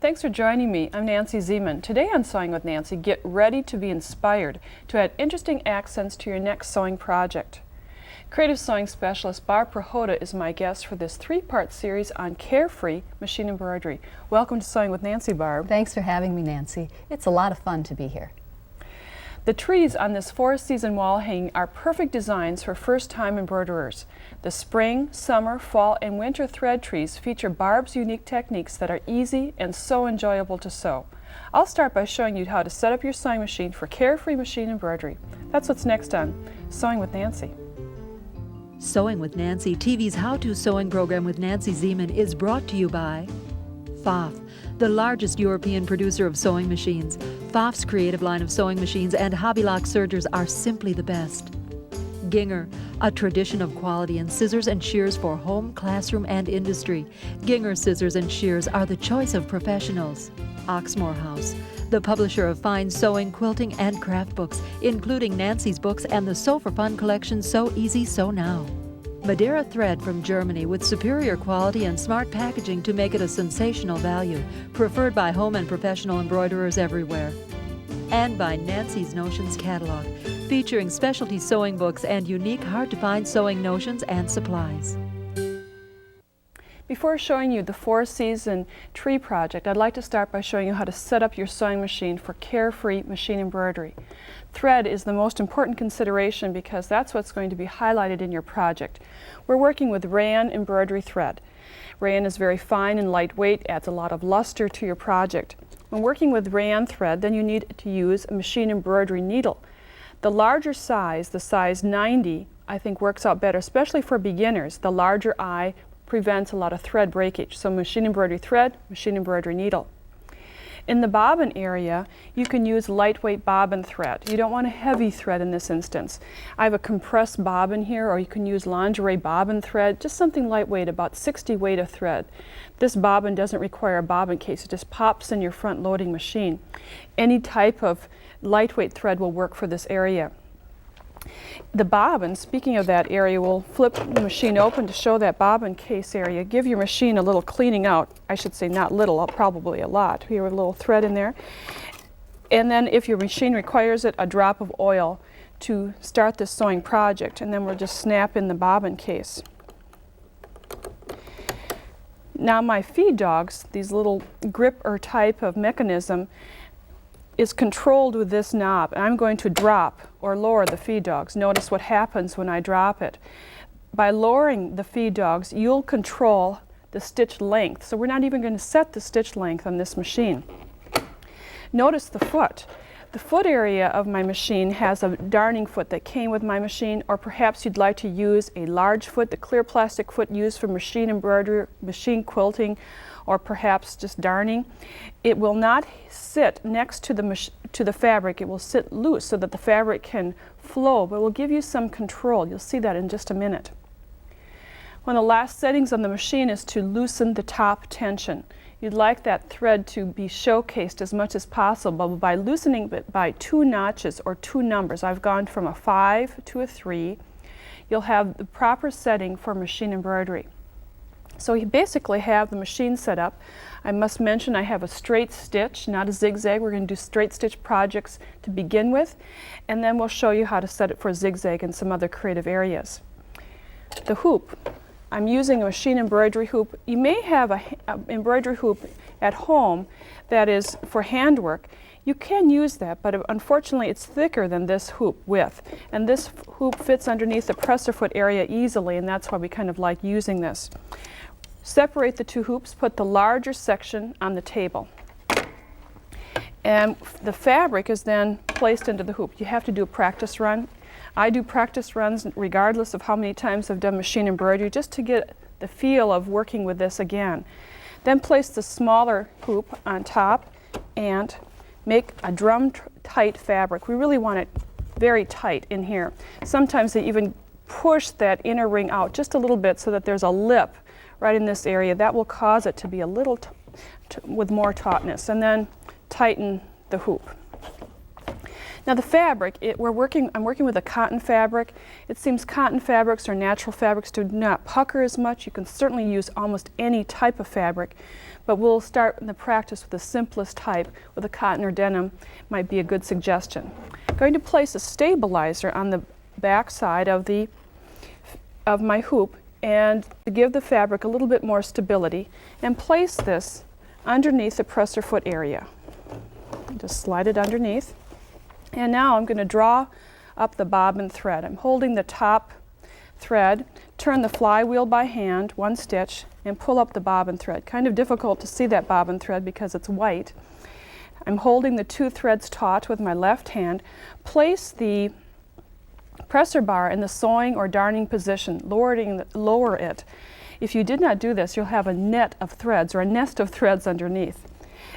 Thanks for joining me. I'm Nancy Zieman. Today on Sewing with Nancy, get ready to be inspired to add interesting accents to your next sewing project. Creative sewing specialist Barb Prihoda is my guest for this three-part series on Carefree Machine Embroidery. Welcome to Sewing with Nancy, Barb. Thanks for having me, Nancy. It's a lot of fun to be here. The trees on this four-season wall hanging are perfect designs for first-time embroiderers. The spring, summer, fall, and winter thread trees feature Barb's unique techniques that are easy and so enjoyable to sew. I'll start by showing you how to set up your sewing machine for Carefree Machine Embroidery. That's what's next on Sewing with Nancy. Sewing with Nancy, TV's how-to sewing program with Nancy Zieman, is brought to you by Pfaff, the largest European producer of sewing machines. Pfaff's creative line of sewing machines and hobby lock sergers are simply the best. Ginger, a tradition of quality in scissors and shears for home, classroom, and industry. Ginger scissors and shears are the choice of professionals. Oxmoor House, the publisher of fine sewing, quilting, and craft books, including Nancy's books and the Sew for Fun collection So Easy, Sew Now. Madeira thread from Germany with superior quality and smart packaging to make it a sensational value, preferred by home and professional embroiderers everywhere. And by Nancy's Notions catalog, featuring specialty sewing books and unique hard-to-find sewing notions and supplies. Before showing you the four-season tree project, I'd like to start by showing you how to set up your sewing machine for Carefree Machine Embroidery. Thread is the most important consideration because that's what's going to be highlighted in your project. We're working with rayon embroidery thread. Rayon is very fine and lightweight, adds a lot of luster to your project. When working with rayon thread, then you need to use a machine embroidery needle. The larger size, the size 90, I think works out better, especially for beginners. The larger eye prevents a lot of thread breakage. So machine embroidery thread, machine embroidery needle. In the bobbin area, you can use lightweight bobbin thread. You don't want a heavy thread in this instance. I have a compressed bobbin here, or you can use lingerie bobbin thread, just something lightweight, about 60 weight of thread. This bobbin doesn't require a bobbin case. It just pops in your front loading machine. Any type of lightweight thread will work for this area. The bobbin, speaking of that area, we'll flip the machine open to show that bobbin case area. Give your machine a little cleaning out. I should say not little, probably a lot. Here with a little thread in there. And then if your machine requires it, a drop of oil to start this sewing project. And then we'll just snap in the bobbin case. Now my feed dogs, these little gripper type of mechanism, is controlled with this knob. And I'm going to drop or lower the feed dogs. Notice what happens when I drop it. By lowering the feed dogs, you'll control the stitch length. So we're not even going to set the stitch length on this machine. Notice the foot. The foot area of my machine has a darning foot that came with my machine, or perhaps you'd like to use a large foot, the clear plastic foot used for machine embroidery, machine quilting, or perhaps just darning. It will not sit next to the fabric. It will sit loose so that the fabric can flow, but will give you some control. You'll see that in just a minute. One of the last settings on the machine is to loosen the top tension. You'd like that thread to be showcased as much as possible by loosening it by 2 notches or 2 numbers. I've gone from a 5 to a 3. You'll have the proper setting for machine embroidery. So you basically have the machine set up. I must mention I have a straight stitch, not a zigzag. We're going to do straight stitch projects to begin with, and then we'll show you how to set it for zigzag and some other creative areas. The hoop. I'm using a machine embroidery hoop. You may have an embroidery hoop at home that is for handwork. You can use that, but unfortunately it's thicker than this hoop width. And this hoop fits underneath the presser foot area easily, and that's why we kind of like using this. Separate the 2 hoops, put the larger section on the table. And the fabric is then placed into the hoop. You have to do a practice run. I do practice runs regardless of how many times I've done machine embroidery, just to get the feel of working with this again. Then place the smaller hoop on top and make a drum tight fabric. We really want it very tight in here. Sometimes they even push that inner ring out just a little bit so that there's a lip right in this area. That will cause it to be a little with more tautness. And then tighten the hoop. Now the fabric, I'm working with a cotton fabric. It seems cotton fabrics or natural fabrics do not pucker as much. You can certainly use almost any type of fabric, but we'll start in the practice with the simplest type, with a cotton or denim might be a good suggestion. I'm going to place a stabilizer on the back side of my hoop and to give the fabric a little bit more stability, and place this underneath the presser foot area. Just slide it underneath. And now I'm going to draw up the bobbin thread. I'm holding the top thread, turn the flywheel by hand, one stitch, and pull up the bobbin thread. Kind of difficult to see that bobbin thread because it's white. I'm holding the two threads taut with my left hand. Place the presser bar in the sewing or darning position, lower it. If you did not do this, you'll have a net of threads or a nest of threads underneath.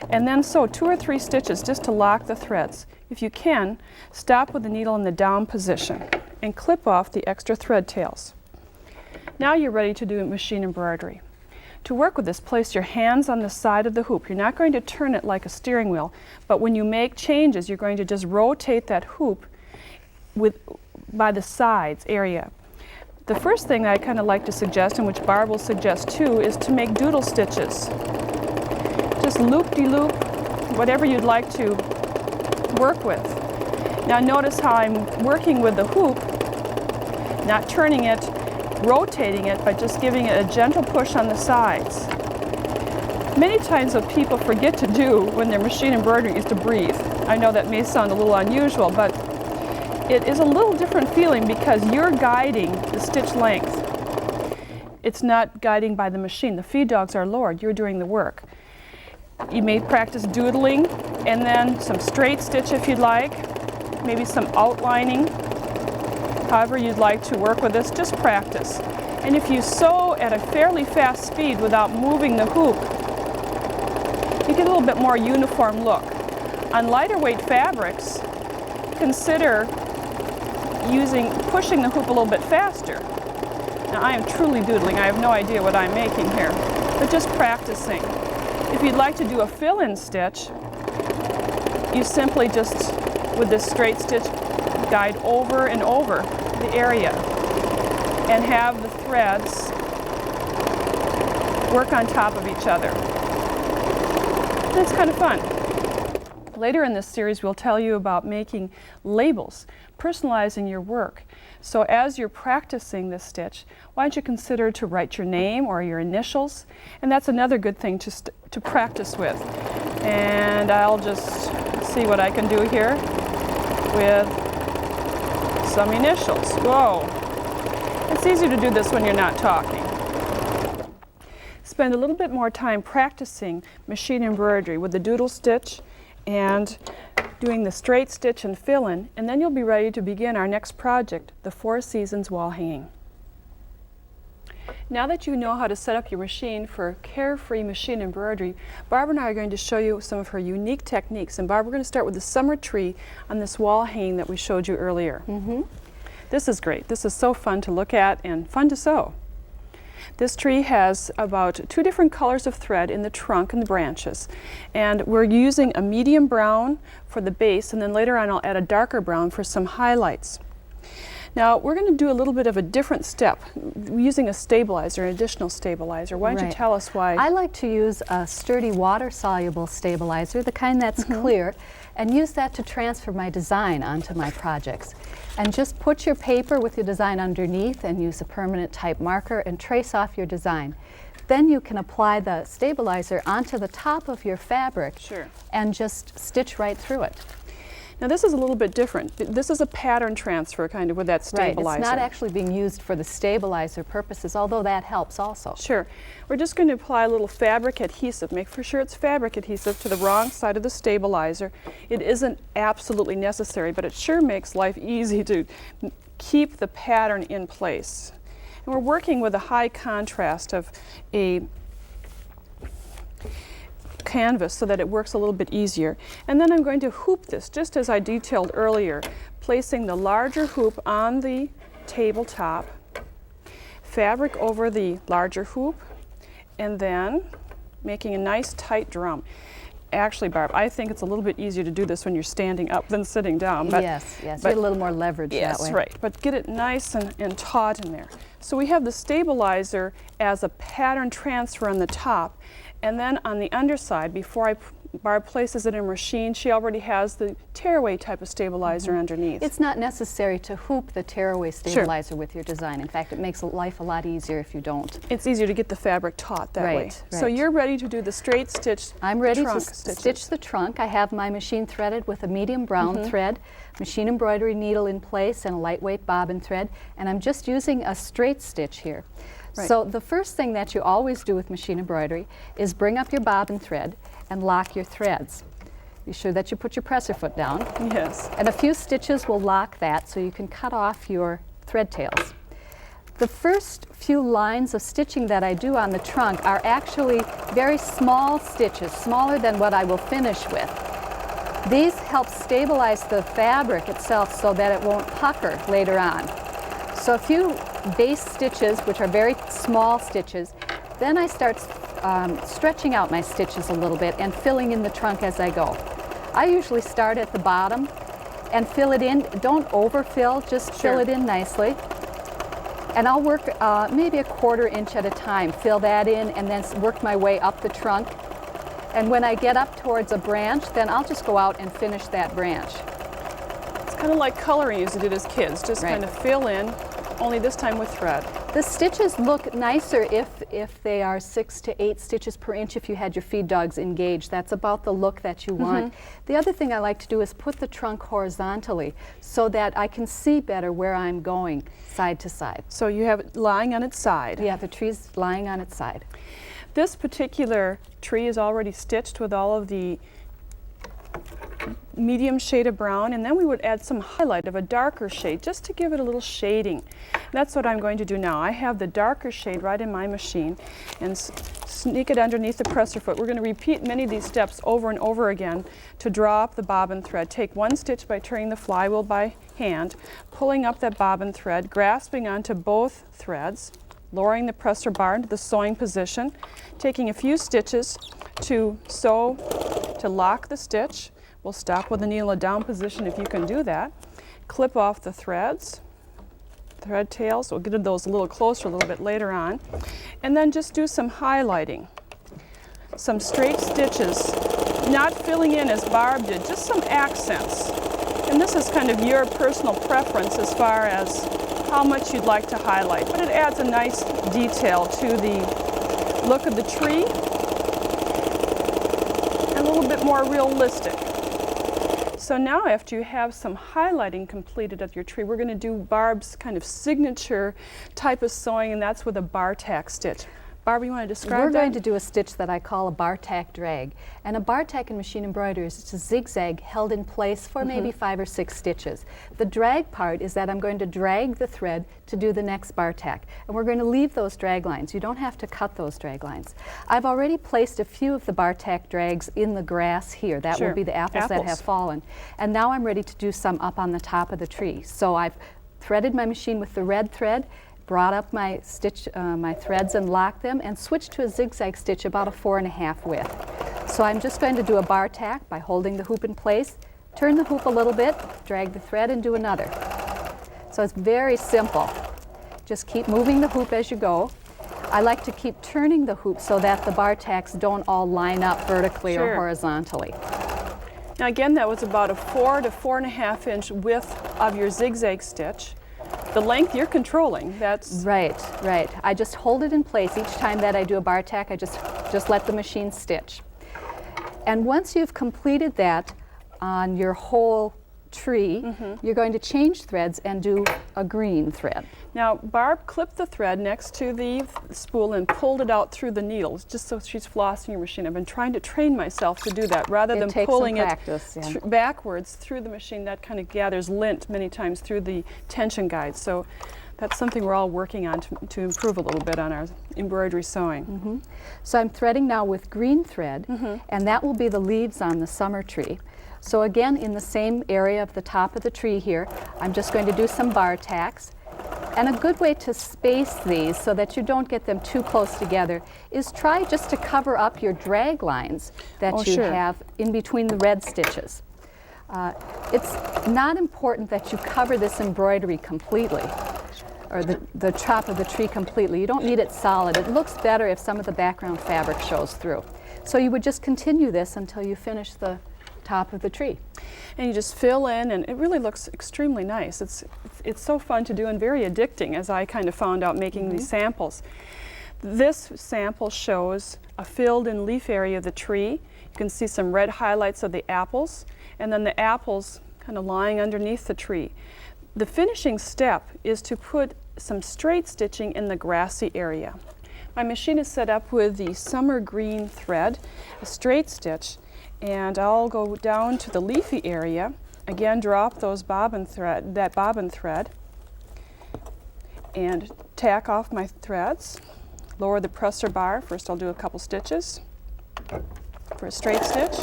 And then sew 2 or 3 stitches just to lock the threads. If you can, stop with the needle in the down position and clip off the extra thread tails. Now you're ready to do machine embroidery. To work with this, place your hands on the side of the hoop. You're not going to turn it like a steering wheel, but when you make changes, you're going to just rotate that hoop by the sides area. The first thing I kind of like to suggest, and which Barb will suggest too, is to make doodle stitches. Just loop-de-loop, whatever you'd like to work with. Now notice how I'm working with the hoop, not turning it, rotating it, but just giving it a gentle push on the sides. Many times what people forget to do when they're machine embroidering is to breathe. I know that may sound a little unusual, but it is a little different feeling because you're guiding the stitch length. It's not guiding by the machine. The feed dogs are lowered. You're doing the work. You may practice doodling and then some straight stitch if you'd like, maybe some outlining. However you'd like to work with this, just practice. And if you sew at a fairly fast speed without moving the hoop, you get a little bit more uniform look. On lighter weight fabrics, consider pushing the hoop a little bit faster. Now I am truly doodling. I have no idea what I'm making here, but just practicing. If you'd like to do a fill-in stitch, you simply just, with this straight stitch, guide over and over the area and have the threads work on top of each other. And it's kind of fun. Later in this series, we'll tell you about making labels, personalizing your work. So as you're practicing this stitch, why don't you consider to write your name or your initials? And that's another good thing to practice with. And I'll just see what I can do here with some initials. Whoa! It's easier to do this when you're not talking. Spend a little bit more time practicing machine embroidery with the doodle stitch and doing the straight stitch and fill-in, and then you'll be ready to begin our next project, the 4 Seasons wall hanging. Now that you know how to set up your machine for Carefree Machine Embroidery, Barb and I are going to show you some of her unique techniques. And Barb, we're going to start with the summer tree on this wall hanging that we showed you earlier. This is great. This is so fun to look at and fun to sew. This tree has about 2 different colors of thread in the trunk and the branches. And we're using a medium brown for the base, and then later on I'll add a darker brown for some highlights. Now we're going to do a little bit of a different step using a stabilizer, an additional stabilizer. Why don't you tell us why? I like to use a sturdy water-soluble stabilizer, the kind that's clear, and use that to transfer my design onto my projects. And just put your paper with your design underneath and use a permanent type marker and trace off your design. Then you can apply the stabilizer onto the top of your fabric and just stitch right through it. Now this is a little bit different. This is a pattern transfer kind of with that stabilizer. Right, it's not actually being used for the stabilizer purposes, although that helps also. Sure. We're just going to apply a little fabric adhesive. Make for sure it's fabric adhesive to the wrong side of the stabilizer. It isn't absolutely necessary, but it sure makes life easy to keep the pattern in place. And we're working with a high contrast of a canvas so that it works a little bit easier. And then I'm going to hoop this just as I detailed earlier, placing the larger hoop on the tabletop, fabric over the larger hoop, and then making a nice tight drum. Actually, Barb, I think it's a little bit easier to do this when you're standing up than sitting down. But, yes, you but get a little more leverage yes, that way. right. But get it nice and taut in there. So we have the stabilizer as a pattern transfer on the top, and then on the underside, before Barb places it in her machine, she already has the tearaway type of stabilizer underneath. It's not necessary to hoop the tearaway stabilizer with your design. In fact, it makes life a lot easier if you don't. It's easier to get the fabric taut that way. Right. So you're ready to do the straight stitch. I'm ready to trunk stitches. stitch the trunk. I have my machine threaded with a medium brown thread, machine embroidery needle in place, and a lightweight bobbin thread, and I'm just using a straight stitch here. Right. So the first thing that you always do with machine embroidery is bring up your bobbin thread and lock your threads. Be sure that you put your presser foot down. Yes. And a few stitches will lock that so you can cut off your thread tails. The first few lines of stitching that I do on the trunk are actually very small stitches, smaller than what I will finish with. These help stabilize the fabric itself so that it won't pucker later on. So a few base stitches, which are very small stitches, then I start stretching out my stitches a little bit and filling in the trunk as I go. I usually start at the bottom and fill it in. Don't overfill, just fill it in nicely. And I'll work maybe a 1/4 inch at a time, fill that in, and then work my way up the trunk. And when I get up towards a branch, then I'll just go out and finish that branch. It's kind of like coloring you used to do as kids, just kind of fill in, only this time with thread. The stitches look nicer if they are 6 to 8 stitches per inch if you had your feed dogs engaged. That's about the look that you want. The other thing I like to do is put the trunk horizontally so that I can see better where I'm going side to side. So you have it lying on its side. Yeah, the tree's lying on its side. This particular tree is already stitched with all of the medium shade of brown, and then we would add some highlight of a darker shade just to give it a little shading. That's what I'm going to do now. I have the darker shade right in my machine and sneak it underneath the presser foot. We're going to repeat many of these steps over and over again to draw up the bobbin thread. Take one stitch by turning the flywheel by hand, pulling up that bobbin thread, grasping onto both threads, lowering the presser bar into the sewing position, taking a few stitches to sew, to lock the stitch. We'll stop with the needle in a down position if you can do that. Clip off the threads, thread tails. We'll get to those a little closer a little bit later on. And then just do some highlighting. Some straight stitches, not filling in as Barb did, just some accents. And this is kind of your personal preference as far as how much you'd like to highlight, but it adds a nice detail to the look of the tree, and a little bit more realistic. So now after you have some highlighting completed of your tree, we're going to do Barb's kind of signature type of sewing, and that's with a bartack stitch. Barb, you want to describe that? We're going to do a stitch that I call a bartack drag. And a bartack in machine embroidery is just a zigzag held in place for maybe 5 or 6 stitches. The drag part is that I'm going to drag the thread to do the next bartack. And we're going to leave those drag lines. You don't have to cut those drag lines. I've already placed a few of the bartack drags in the grass here. That will be the apples that have fallen. And now I'm ready to do some up on the top of the tree. So I've threaded my machine with the red thread, brought up my stitch, my threads and locked them, and switched to a zigzag stitch about a 4.5 width. So I'm just going to do a bar tack by holding the hoop in place, turn the hoop a little bit, drag the thread, and do another. So it's very simple. Just keep moving the hoop as you go. I like to keep turning the hoop so that the bar tacks don't all line up vertically or horizontally. Now again, that was about a 4 to 4.5 inch width of your zigzag stitch. The length you're controlling, that's... Right. I just hold it in place. Each time that I do a bar tack, I just let the machine stitch. And once you've completed that on your whole tree, you're going to change threads and do a green thread. Now, Barb clipped the thread next to the spool and pulled it out through the needles, just so she's flossing your machine. I've been trying to train myself to do that rather than pulling it backwards through the machine. That kind of gathers lint many times through the tension guides. So that's something we're all working on to improve a little bit on our embroidery sewing. So I'm threading now with green thread, and that will be the leaves on the summer tree. So again, in the same area of the top of the tree here, I'm just going to do some bar tacks, And a good way to space these so that you don't get them too close together is try just to cover up your drag lines that you sure. have in between the red stitches. It's not important that you cover this embroidery completely, or the top of the tree completely. You don't need it solid. It looks better if some of the background fabric shows through. So you would just continue this until you finish the top of the tree. And you just fill in, and it really looks extremely nice. It's so fun to do and very addicting, as I kind of found out making these samples. This sample shows a filled in leaf area of the tree. You can see some red highlights of the apples, and then the apples kind of lying underneath the tree. The finishing step is to put some straight stitching in the grassy area. My machine is set up with the summer green thread, a straight stitch, and I'll go down to the leafy area, again drop those bobbin thread, and tack off my threads, lower the presser bar. First I'll do a couple stitches for a straight stitch,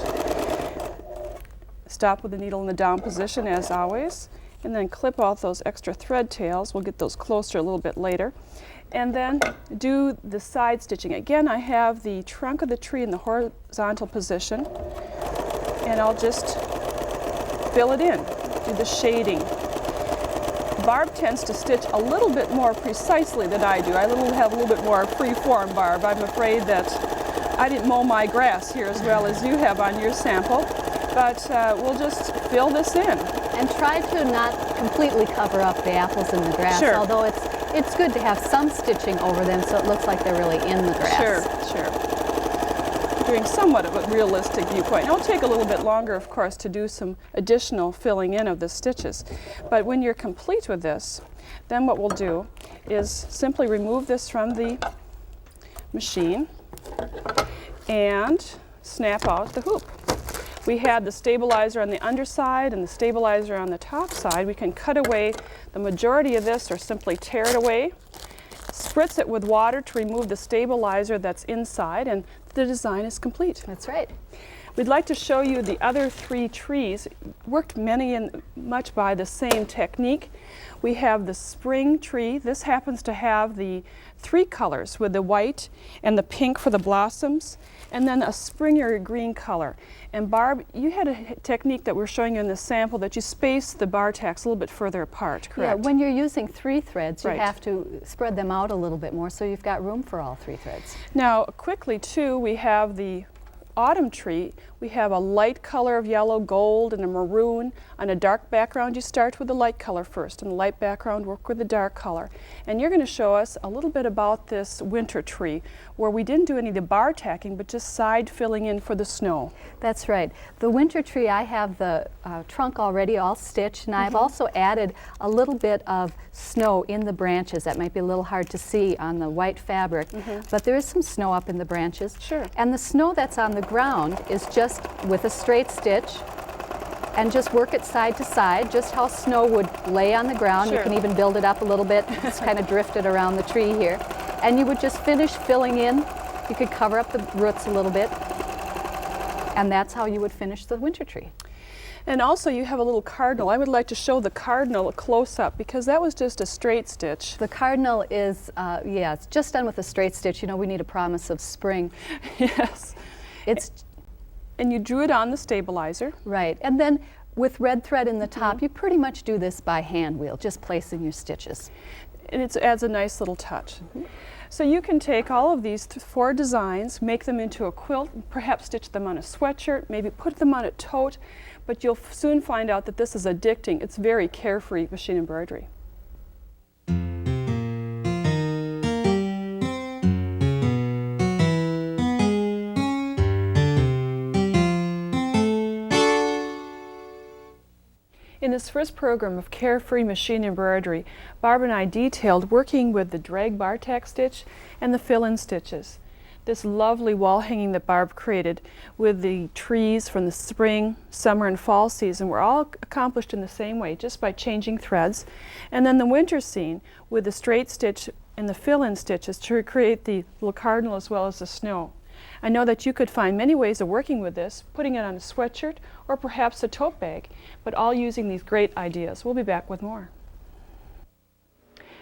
stop with the needle in the down position as always, and then clip off those extra thread tails. We'll get those closer a little bit later. And then do the side stitching. Again, I have the trunk of the tree in the horizontal position, and I'll just fill it in, do the shading. Barb tends to stitch a little bit more precisely than I do. I have a little bit more free form, Barb. I'm afraid that I didn't mow my grass here as well as you have on your sample, but we'll just fill this in. And try to not completely cover up the apples in the grass, Sure. although it's good to have some stitching over them so it looks like they're really in the grass. Sure. Doing somewhat of a realistic viewpoint. It'll take a little bit longer, of course, to do some additional filling in of the stitches. But when you're complete with this, then what we'll do is simply remove this from the machine and snap out the hoop. We have the stabilizer on the underside and the stabilizer on the top side. We can cut away the majority of this or simply tear it away, spritz it with water to remove the stabilizer that's inside, and the design is complete. That's right. We'd like to show you the other three trees, worked much by the same technique. We have the spring tree. This happens to have the three colors with the white and the pink for the blossoms, and then a springier green color. And Barb, you had a technique that we're showing you in the sample that you space the bartacks a little bit further apart, correct? Yeah, when you're using 3 threads, you Right. have to spread them out a little bit more so you've got room for all 3 threads. Now, quickly too, we have the autumn tree. We have a light color of yellow, gold, and a maroon. On a dark background, you start with the light color first, and the light background work with the dark color. And you're going to show us a little bit about this winter tree, where we didn't do any of the bar tacking, but just side filling in for the snow. That's right. The winter tree, I have the trunk already all stitched, and I've also added a little bit of snow in the branches. That might be a little hard to see on the white fabric, but there is some snow up in the branches. Sure. And the snow that's on the ground is just with a straight stitch, and just work it side to side, just how snow would lay on the ground. Sure. You can even build it up a little bit, just kind of drift it around the tree here. And you would just finish filling in. You could cover up the roots a little bit, and that's how you would finish the winter tree. And also you have a little cardinal. I would like to show the cardinal a close-up, because that was just a straight stitch. The cardinal is, yeah, it's just done with a straight stitch. You know, we need a promise of spring. Yes. And you drew it on the stabilizer. Right, and then with red thread in the top, you pretty much do this by hand wheel, just placing your stitches. And it adds a nice little touch. So you can take all of these 4 designs, make them into a quilt, perhaps stitch them on a sweatshirt, maybe put them on a tote, but you'll soon find out that this is addicting. It's very carefree machine embroidery. In this first program of Carefree Machine Embroidery, Barb and I detailed working with the drag bartack stitch and the fill-in stitches. This lovely wall hanging that Barb created with the trees from the spring, summer, and fall season were all accomplished in the same way, just by changing threads. And then the winter scene with the straight stitch and the fill-in stitches to recreate the little cardinal as well as the snow. I know that you could find many ways of working with this, putting it on a sweatshirt or perhaps a tote bag, but all using these great ideas. We'll be back with more.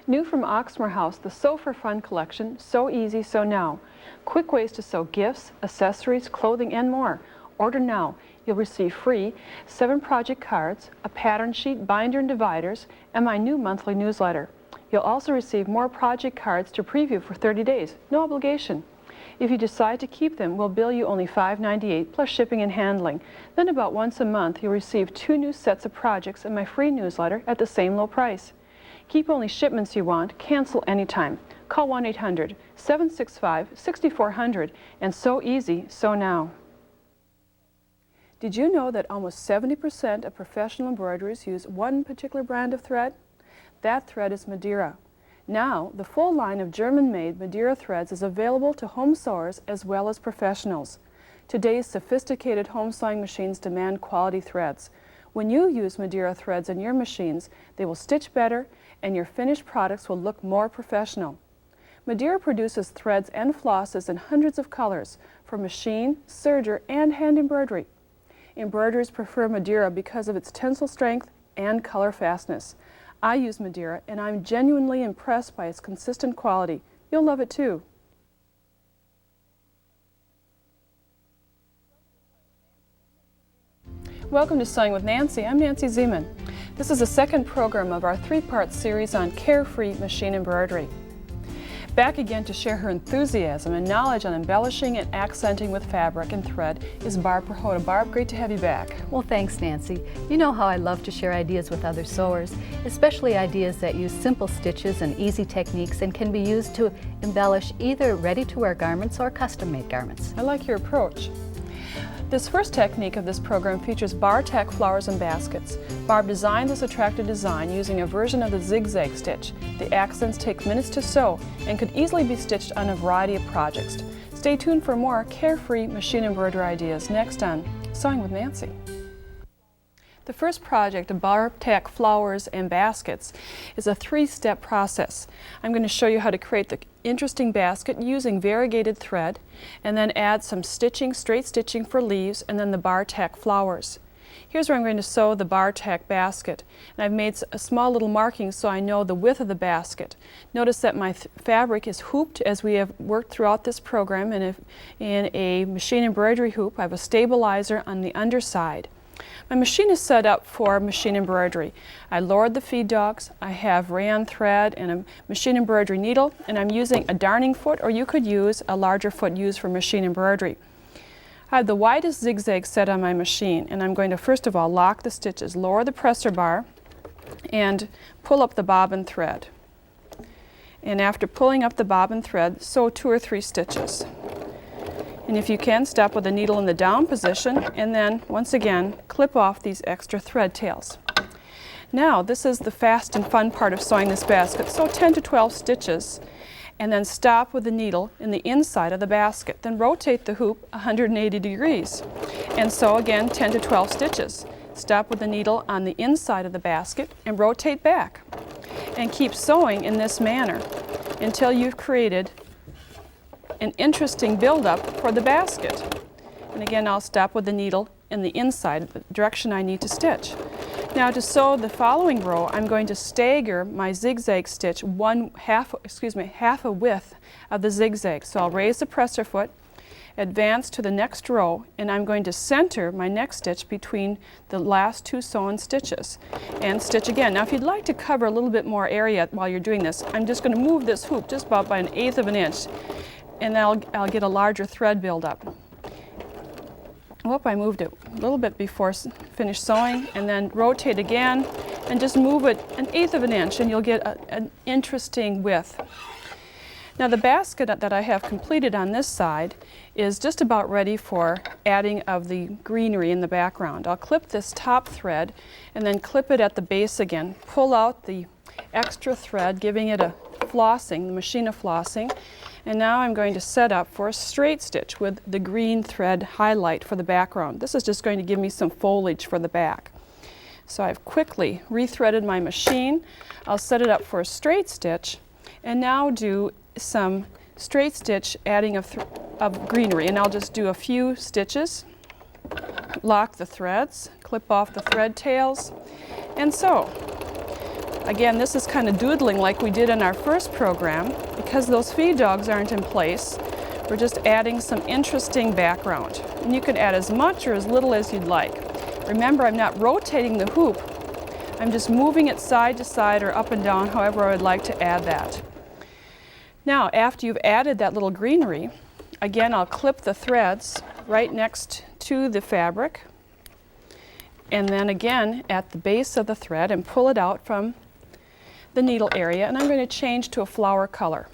New from Oxmoor House, the Sew for Fun collection, So Easy, Sew Now. Quick ways to sew gifts, accessories, clothing, and more. Order now. You'll receive free 7 project cards, a pattern sheet, binder and dividers, and my new monthly newsletter. You'll also receive more project cards to preview for 30 days. No obligation. If you decide to keep them, we'll bill you only $5.98 plus shipping and handling. Then about once a month, you'll receive 2 new sets of projects in my free newsletter at the same low price. Keep only shipments you want, cancel anytime. Call 1-800-765-6400 and So Easy, Sew Now. Did you know that almost 70% of professional embroiderers use one particular brand of thread? That thread is Madeira. Now, the full line of German-made Madeira threads is available to home sewers as well as professionals. Today's sophisticated home sewing machines demand quality threads. When you use Madeira threads in your machines, they will stitch better and your finished products will look more professional. Madeira produces threads and flosses in hundreds of colors for machine, serger, and hand embroidery. Embroiderers prefer Madeira because of its tensile strength and color fastness. I use Madeira and I'm genuinely impressed by its consistent quality. You'll love it too. Welcome to Sewing with Nancy. I'm Nancy Zieman. This is the second program of our 3-part series on Carefree Machine Embroidery. Back again to share her enthusiasm and knowledge on embellishing and accenting with fabric and thread is Barb Prihoda. Barb, great to have you back. Well, thanks, Nancy. You know how I love to share ideas with other sewers, especially ideas that use simple stitches and easy techniques and can be used to embellish either ready-to-wear garments or custom-made garments. I like your approach. This first technique of this program features bartack flowers and baskets. Barb designed this attractive design using a version of the zigzag stitch. The accents take minutes to sew and could easily be stitched on a variety of projects. Stay tuned for more Carefree Machine Embroidery ideas next on Sewing with Nancy. The first project of bartack flowers and baskets is a 3-step process. I'm going to show you how to create the interesting basket using variegated thread and then add some stitching, straight stitching for leaves and then the bartack flowers. Here's where I'm going to sew the bartack basket. And I've made a small little marking so I know the width of the basket. Notice that my fabric is hooped as we have worked throughout this program in a machine embroidery hoop. I have a stabilizer on the underside. My machine is set up for machine embroidery. I lowered the feed dogs, I have rayon thread and a machine embroidery needle, and I'm using a darning foot, or you could use a larger foot used for machine embroidery. I have the widest zigzag set on my machine, and I'm going to first of all lock the stitches, lower the presser bar, and pull up the bobbin thread. And after pulling up the bobbin thread, sew 2 or 3 stitches. And if you can, stop with the needle in the down position and then, once again, clip off these extra thread tails. Now, this is the fast and fun part of sewing this basket. Sew 10 to 12 stitches and then stop with the needle in the inside of the basket. Then rotate the hoop 180 degrees and sew again 10 to 12 stitches. Stop with the needle on the inside of the basket and rotate back. And keep sewing in this manner until you've created an interesting build-up for the basket. And again, I'll stop with the needle in the inside, the direction I need to stitch. Now to sew the following row, I'm going to stagger my zigzag stitch half a width of the zigzag. So I'll raise the presser foot, advance to the next row, and I'm going to center my next stitch between the last 2 sewn stitches and stitch again. Now if you'd like to cover a little bit more area while you're doing this, I'm just going to move this hoop just about by 1/8 of an inch, and I'll get a larger thread buildup. I moved it a little bit before finish sewing, and then rotate again and just move it 1/8 of an inch and you'll get an interesting width. Now the basket that I have completed on this side is just about ready for adding of the greenery in the background. I'll clip this top thread and then clip it at the base again. Pull out the extra thread, giving it a flossing, the machine of flossing. And now I'm going to set up for a straight stitch with the green thread highlight for the background. This is just going to give me some foliage for the back. So I've quickly rethreaded my machine. I'll set it up for a straight stitch and now do some straight stitch adding of greenery. And I'll just do a few stitches, lock the threads, clip off the thread tails, and sew. Again, this is kind of doodling like we did in our first program. Because those feed dogs aren't in place, we're just adding some interesting background. And you can add as much or as little as you'd like. Remember, I'm not rotating the hoop. I'm just moving it side to side or up and down, however I would like to add that. Now, after you've added that little greenery, again, I'll clip the threads right next to the fabric, and then again at the base of the thread and pull it out from the needle area, and I'm going to change to a flower color.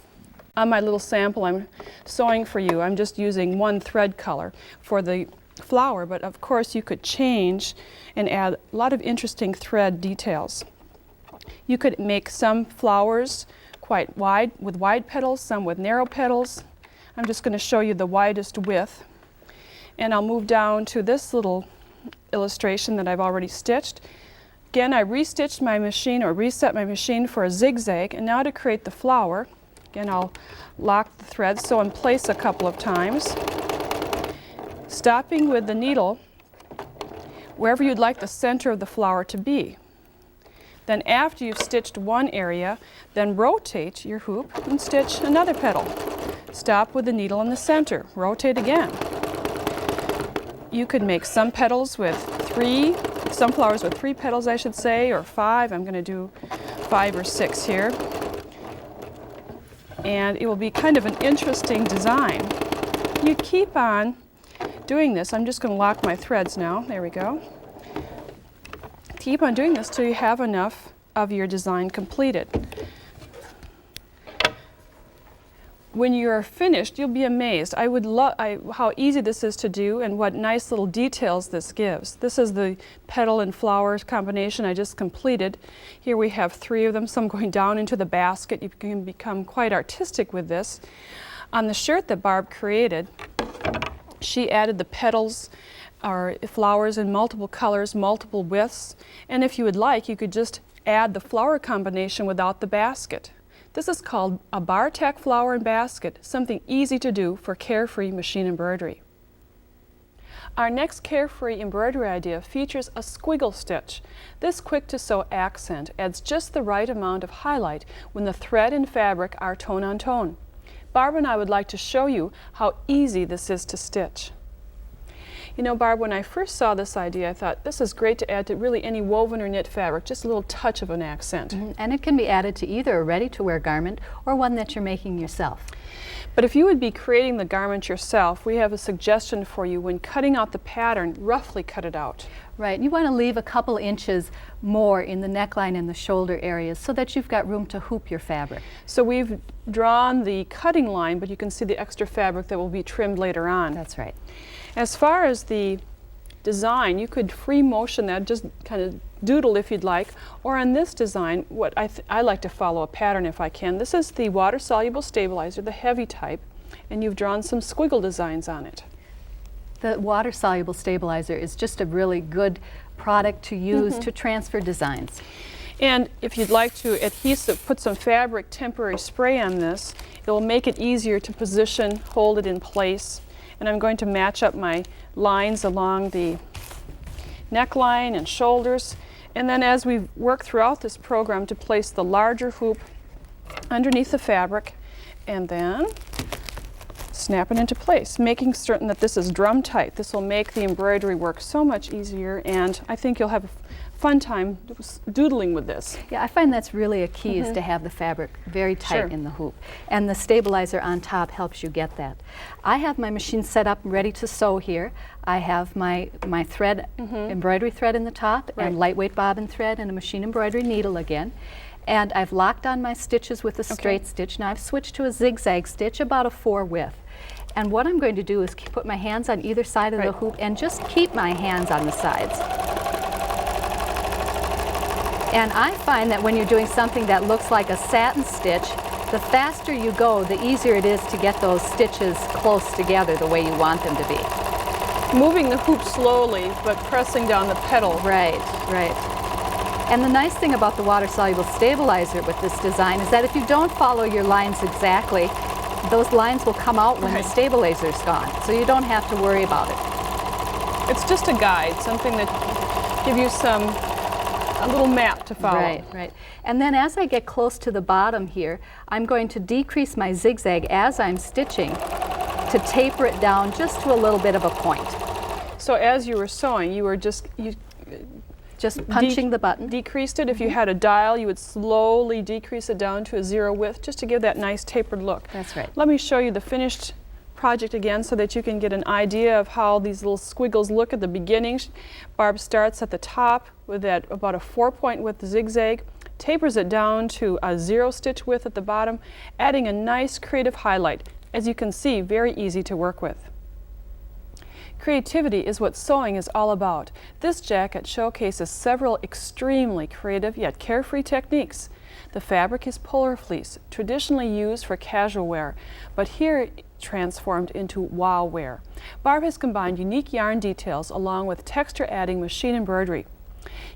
On my little sample I'm sewing for you, I'm just using one thread color for the flower, but of course you could change and add a lot of interesting thread details. You could make some flowers quite wide, with wide petals, some with narrow petals. I'm just going to show you the widest width. And I'll move down to this little illustration that I've already stitched. Again, I restitched my machine or reset my machine for a zigzag, and now to create the flower, again I'll lock the thread, sew in place a couple of times, stopping with the needle wherever you'd like the center of the flower to be. Then after you've stitched one area, then rotate your hoop and stitch another petal. Stop with the needle in the center, rotate again. You could make some petals with some flowers with 3 petals I should say, or 5. I'm going to do 5 or 6 here. And it will be kind of an interesting design. You keep on doing this. I'm just going to lock my threads now. There we go. Keep on doing this till you have enough of your design completed. When you're finished, you'll be amazed. I would love how easy this is to do and what nice little details this gives. This is the petal and flower combination I just completed. Here we have 3 of them, some going down into the basket. You can become quite artistic with this. On the shirt that Barb created, she added the petals or flowers in multiple colors, multiple widths, and if you would like, you could just add the flower combination without the basket. This is called a bartack flower and basket, something easy to do for Carefree Machine Embroidery. Our next Carefree embroidery idea features a squiggle stitch. This quick to sew accent adds just the right amount of highlight when the thread and fabric are tone on tone. Barb and I would like to show you how easy this is to stitch. You know, Barb, when I first saw this idea, I thought this is great to add to really any woven or knit fabric, just a little touch of an accent. And it can be added to either a ready-to-wear garment or one that you're making yourself. But if you would be creating the garment yourself, we have a suggestion for you. When cutting out the pattern, roughly cut it out. Right, you want to leave a couple inches more in the neckline and the shoulder areas so that you've got room to hoop your fabric. So we've drawn the cutting line, but you can see the extra fabric that will be trimmed later on. That's right. As far as the design, you could free motion that, just kind of doodle if you'd like, or on this design, what I like to follow a pattern if I can. This is the water-soluble stabilizer, the heavy type, and you've drawn some squiggle designs on it. The water-soluble stabilizer is just a really good product to use to transfer designs. And if you'd like to put some fabric temporary spray on this, it will make it easier to position, hold it in place. And I'm going to match up my lines along the neckline and shoulders. And then as we work throughout this program to place the larger hoop underneath the fabric and then snap it into place, making certain that this is drum tight. This will make the embroidery work so much easier, and I think you'll have a fun time doodling with this. Yeah, I find that's really a key is to have the fabric very tight in the hoop. And the stabilizer on top helps you get that. I have my machine set up ready to sew here. I have my thread, embroidery thread in the top, and lightweight bobbin thread and a machine embroidery needle again. And I've locked on my stitches with a straight stitch. Now I've switched to a zigzag stitch, about a 4 width. And what I'm going to do is put my hands on either side of the hoop and just keep my hands on the sides. And I find that when you're doing something that looks like a satin stitch, the faster you go, the easier it is to get those stitches close together the way you want them to be. Moving the hoop slowly, but pressing down the pedal. Right, right. And the nice thing about the water-soluble stabilizer with this design is that if you don't follow your lines exactly, those lines will come out when the stabilizer's gone, so you don't have to worry about it. It's just a guide, something that gives you some a little map to follow. Right, right. And then as I get close to the bottom here, I'm going to decrease my zigzag as I'm stitching to taper it down just to a little bit of a point. So as you were sewing, you were just punching the button. Decreased it. If you had a dial, you would slowly decrease it down to a 0 width just to give that nice tapered look. That's right. Let me show you the finished project again so that you can get an idea of how these little squiggles look at the beginning. Barb starts at the top with that about a 4-point width zigzag, tapers it down to a 0 stitch width at the bottom, adding a nice creative highlight. As you can see, very easy to work with. Creativity is what sewing is all about. This jacket showcases several extremely creative yet carefree techniques. The fabric is polar fleece, traditionally used for casual wear, but here transformed into wow wear. Barb has combined unique yarn details along with texture-adding machine embroidery.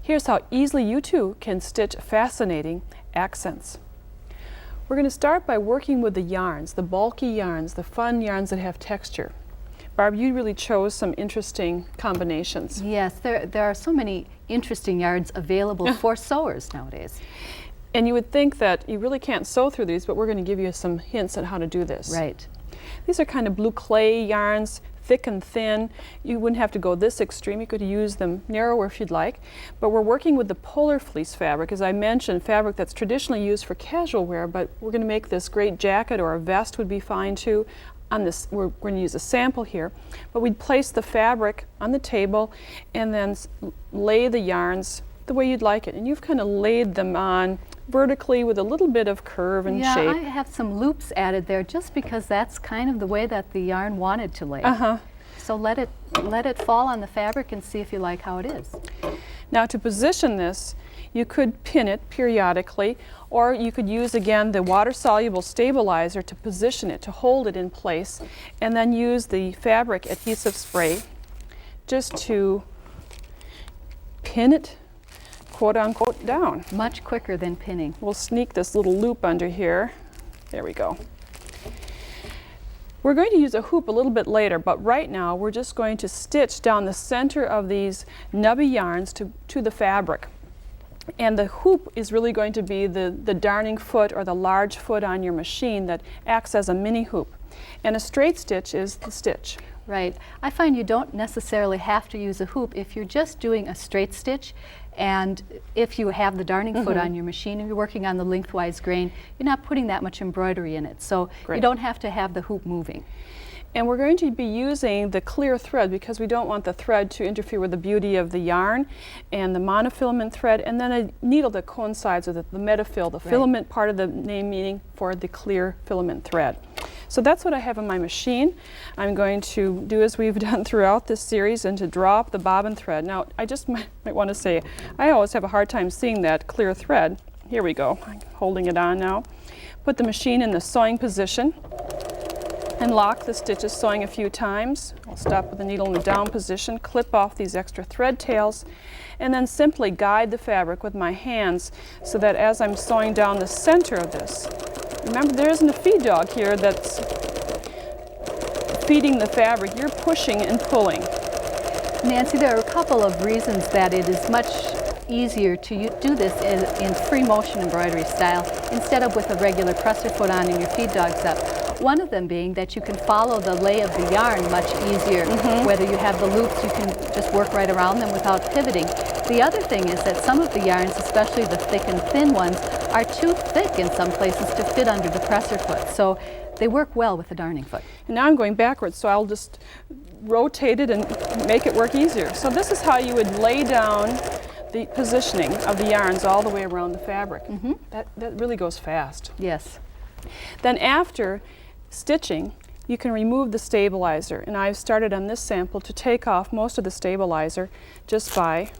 Here's how easily you too can stitch fascinating accents. We're going to start by working with the yarns, the bulky yarns, the fun yarns that have texture. Barb, you really chose some interesting combinations. Yes, there are so many interesting yarns available for sewers nowadays. And you would think that you really can't sew through these, but we're going to give you some hints on how to do this. Right. These are kind of blue clay yarns, thick and thin. You wouldn't have to go this extreme. You could use them narrower if you'd like. But we're working with the polar fleece fabric, as I mentioned, fabric that's traditionally used for casual wear, but we're going to make this great jacket, or a vest would be fine too. On this, we're going to use a sample here, but we'd place the fabric on the table and then lay the yarns the way you'd like it. And you've kind of laid them on vertically with a little bit of curve and shape. Yeah, I have some loops added there just because that's kind of the way that the yarn wanted to lay. So let it fall on the fabric and see if you like how it is. Now to position this, you could pin it periodically, or you could use again the water-soluble stabilizer to position it, to hold it in place, and then use the fabric adhesive spray just to pin it, quote-unquote, down. Much quicker than pinning. We'll sneak this little loop under here. There we go. We're going to use a hoop a little bit later, but right now we're just going to stitch down the center of these nubby yarns to the fabric. And the hoop is really going to be the darning foot or the large foot on your machine that acts as a mini hoop. And a straight stitch is the stitch. Right. I find you don't necessarily have to use a hoop if you're just doing a straight stitch, and if you have the darning foot on your machine and you're working on the lengthwise grain, you're not putting that much embroidery in it, so you don't have to have the hoop moving. And we're going to be using the clear thread because we don't want the thread to interfere with the beauty of the yarn, and the monofilament thread, and then a needle that coincides with it, the metafill, the filament part of the name meaning for the clear filament thread. So that's what I have in my machine. I'm going to do as we've done throughout this series and to draw up the bobbin thread. Now I just might want to say I always have a hard time seeing that clear thread. Here we go, I'm holding it on now. Put the machine in the sewing position and lock the stitches, sewing a few times. I'll stop with the needle in the down position, clip off these extra thread tails, and then simply guide the fabric with my hands so that as I'm sewing down the center of this, remember there isn't a feed dog here that's feeding the fabric, you're pushing and pulling. Nancy, there are a couple of reasons that it is much easier to do this in free motion embroidery style instead of with a regular presser foot on and your feed dogs up. One of them being that you can follow the lay of the yarn much easier. Whether you have the loops, you can just work right around them without pivoting. The other thing is that some of the yarns, especially the thick and thin ones, are too thick in some places to fit under the presser foot. So they work well with the darning foot. And now I'm going backwards, so I'll just rotate it and make it work easier. So this is how you would lay down the positioning of the yarns all the way around the fabric. That really goes fast. Yes. Then after stitching, you can remove the stabilizer, and I've started on this sample to take off most of the stabilizer just by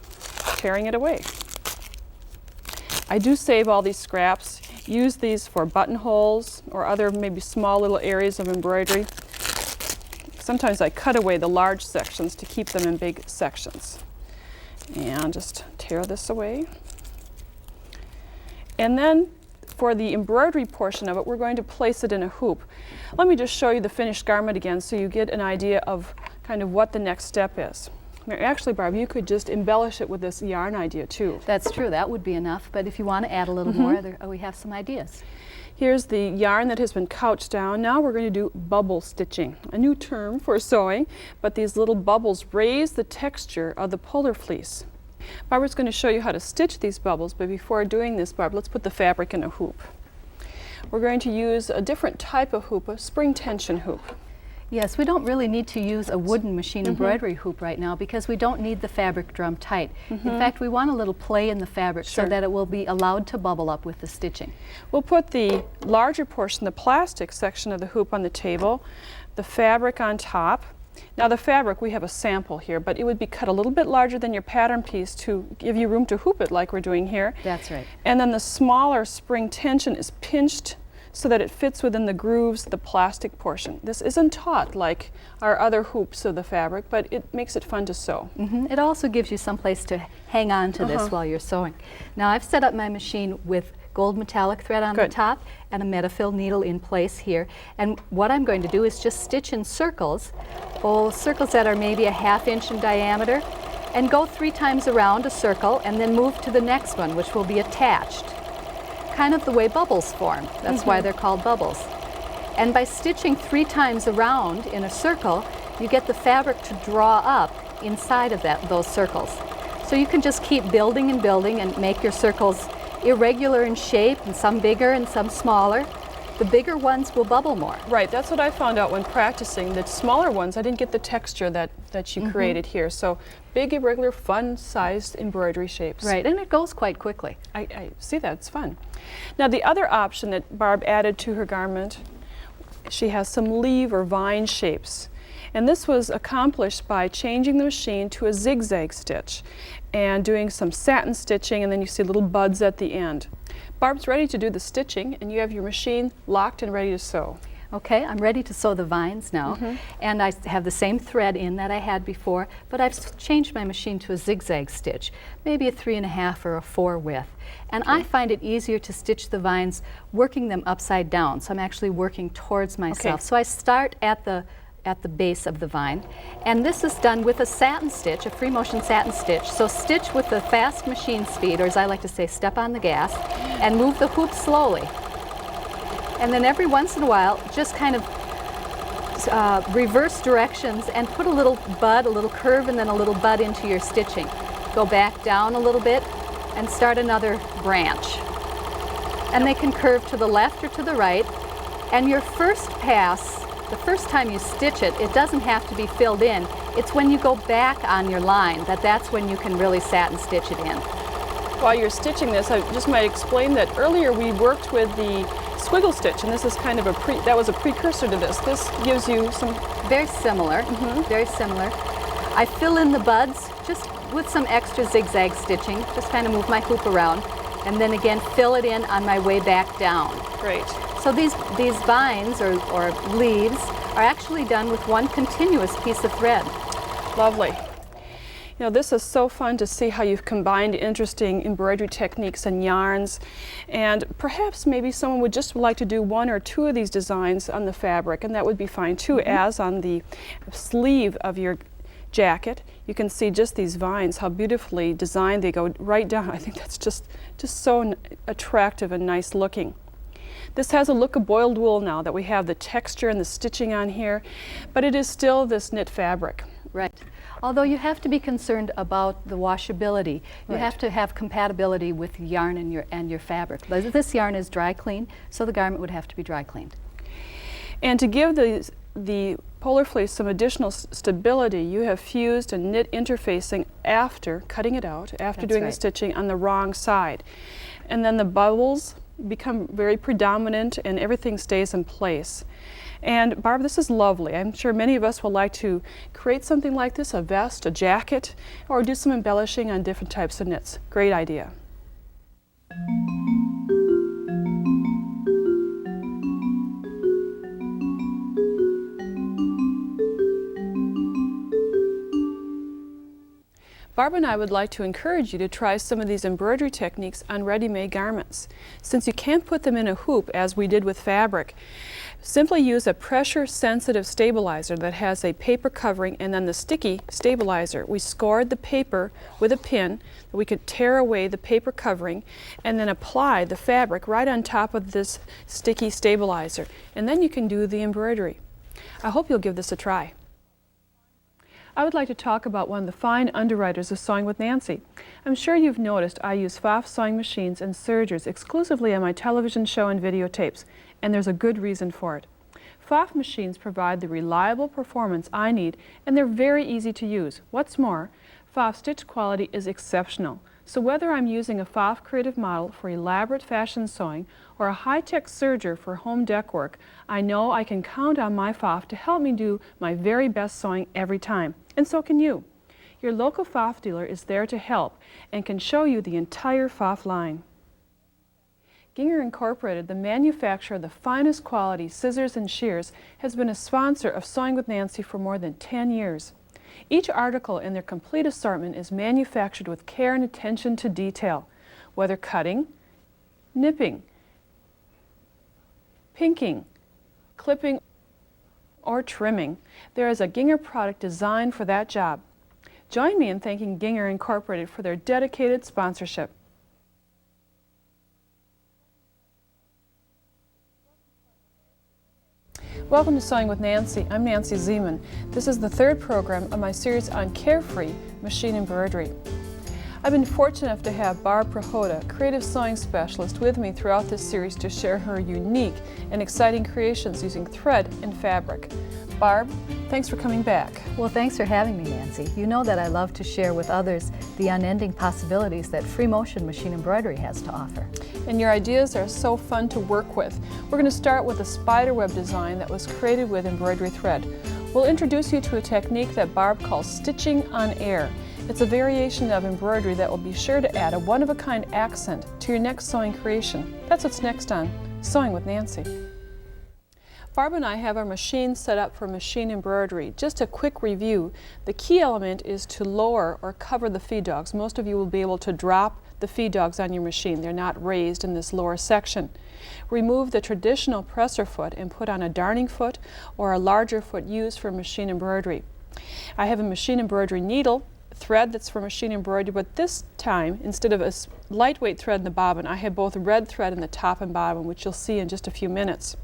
tearing it away. I do save all these scraps, use these for buttonholes or other maybe small little areas of embroidery. Sometimes I cut away the large sections to keep them in big sections. And just tear this away. And then for the embroidery portion of it, we're going to place it in a hoop. Let me just show you the finished garment again so you get an idea of kind of what the next step is. Actually, Barb, you could just embellish it with this yarn idea too. That's true, that would be enough, but if you want to add a little more, we have some ideas. Here's the yarn that has been couched down. Now we're going to do bubble stitching, a new term for sewing, but these little bubbles raise the texture of the polar fleece. Barbara's going to show you how to stitch these bubbles, but before doing this, Barb, let's put the fabric in a hoop. We're going to use a different type of hoop, a spring tension hoop. Yes, we don't really need to use a wooden machine embroidery hoop right now because we don't need the fabric drum tight. In fact, we want a little play in the fabric so that it will be allowed to bubble up with the stitching. We'll put the larger portion, the plastic section of the hoop on the table, the fabric on top. Now the fabric, we have a sample here, but it would be cut a little bit larger than your pattern piece to give you room to hoop it like we're doing here. That's right. And then the smaller spring tension is pinched so that it fits within the grooves of the plastic portion. This isn't taut like our other hoops of the fabric, but it makes it fun to sew. It also gives you some place to hang on to this while you're sewing. Now I've set up my machine with gold metallic thread on the top and a metafill needle in place here. And what I'm going to do is just stitch in circles, circles that are maybe a 1/2 inch in diameter, and go 3 times around a circle and then move to the next one, which will be attached. Kind of the way bubbles form. That's why they're called bubbles. And by stitching 3 times around in a circle, you get the fabric to draw up inside of those circles. So you can just keep building and building and make your circles irregular in shape, and some bigger and some smaller. The bigger ones will bubble more. Right, that's what I found out when practicing. The smaller ones, I didn't get the texture that you created here. So big, irregular, fun-sized embroidery shapes. Right, and it goes quite quickly. I see that, it's fun. Now the other option that Barb added to her garment, she has some leaf or vine shapes. And this was accomplished by changing the machine to a zigzag stitch and doing some satin stitching, and then you see little buds at the end. Barb's ready to do the stitching, and you have your machine locked and ready to sew. Okay, I'm ready to sew the vines now, and I have the same thread in that I had before, but I've changed my machine to a zigzag stitch, maybe a 3.5 or a 4 width. And I find it easier to stitch the vines working them upside down, so I'm actually working towards myself. So I start at the base of the vine, and this is done with a satin stitch, a free motion satin stitch. So stitch with the fast machine speed, or as I like to say, step on the gas, and move the hoop slowly. And then every once in a while, just kind of reverse directions and put a little bud, a little curve, and then a little bud into your stitching. Go back down a little bit and start another branch. And they can curve to the left or to the right. And your first pass, the first time you stitch it, it doesn't have to be filled in. It's when you go back on your line that's when you can really satin stitch it in. While you're stitching this, I just might explain that earlier we worked with the squiggle stitch, and this is kind of that was a precursor to this. This gives you some... Very similar, very similar. I fill in the buds just with some extra zigzag stitching, just kind of move my hoop around, and then again fill it in on my way back down. Great. So these vines or leaves are actually done with one continuous piece of thread. Lovely. You know, this is so fun to see how you've combined interesting embroidery techniques and yarns, and perhaps maybe someone would just like to do 1 or 2 of these designs on the fabric, and that would be fine too, as on the sleeve of your jacket. You can see just these vines, how beautifully designed they go right down. I think that's just so attractive and nice looking. This has a look of boiled wool now that we have the texture and the stitching on here, but it is still this knit fabric. Right. Although you have to be concerned about the washability. You have to have compatibility with yarn and your fabric. This yarn is dry clean, so the garment would have to be dry cleaned. And to give the polar fleece some additional stability, you have fused a knit interfacing after cutting it out, after doing the stitching on the wrong side. And then the bubbles become very predominant and everything stays in place. And Barb, this is lovely. I'm sure many of us would like to create something like this, a vest, a jacket, or do some embellishing on different types of knits. Great idea. Barb and I would like to encourage you to try some of these embroidery techniques on ready-made garments. Since you can't put them in a hoop as we did with fabric, Simply use a pressure-sensitive stabilizer that has a paper covering and then the sticky stabilizer. We scored the paper with a pin. We could tear away the paper covering and then apply the fabric right on top of this sticky stabilizer. And then you can do the embroidery. I hope you'll give this a try. I would like to talk about one of the fine underwriters of Sewing with Nancy. I'm sure you've noticed I use Pfaff sewing machines and sergers exclusively on my television show and videotapes, and there's a good reason for it. Pfaff machines provide the reliable performance I need, and they're very easy to use. What's more, Pfaff stitch quality is exceptional. So whether I'm using a Pfaff creative model for elaborate fashion sewing or a high-tech serger for home deck work, I know I can count on my Pfaff to help me do my very best sewing every time. And so can you. Your local Pfaff dealer is there to help and can show you the entire Pfaff line. Ginger Incorporated, the manufacturer of the finest quality scissors and shears, has been a sponsor of Sewing with Nancy for more than 10 years. Each article in their complete assortment is manufactured with care and attention to detail, whether cutting, nipping, pinking, clipping, or trimming. There is a Ginger product designed for that job. Join me in thanking Ginger Incorporated for their dedicated sponsorship. Welcome to Sewing with Nancy. I'm Nancy Zieman. This is the third program of my series on Carefree Machine Embroidery. I've been fortunate enough to have Barb Prihoda, creative sewing specialist, with me throughout this series to share her unique and exciting creations using thread and fabric. Barb, thanks for coming back. Well, thanks for having me, Nancy. You know that I love to share with others the unending possibilities that free motion machine embroidery has to offer. And your ideas are so fun to work with. We're going to start with a spiderweb design that was created with embroidery thread. We'll introduce you to a technique that Barb calls stitching on air. It's a variation of embroidery that will be sure to add a one-of-a-kind accent to your next sewing creation. That's what's next on Sewing with Nancy. Barb and I have our machine set up for machine embroidery. Just a quick review. The key element is to lower or cover the feed dogs. Most of you will be able to drop the feed dogs on your machine. They're not raised in this lower section. Remove the traditional presser foot and put on a darning foot or a larger foot used for machine embroidery. I have a machine embroidery needle, thread that's for machine embroidery, but this time, instead of a lightweight thread in the bobbin, I have both red thread in the top and bottom, which you'll see in just a few minutes.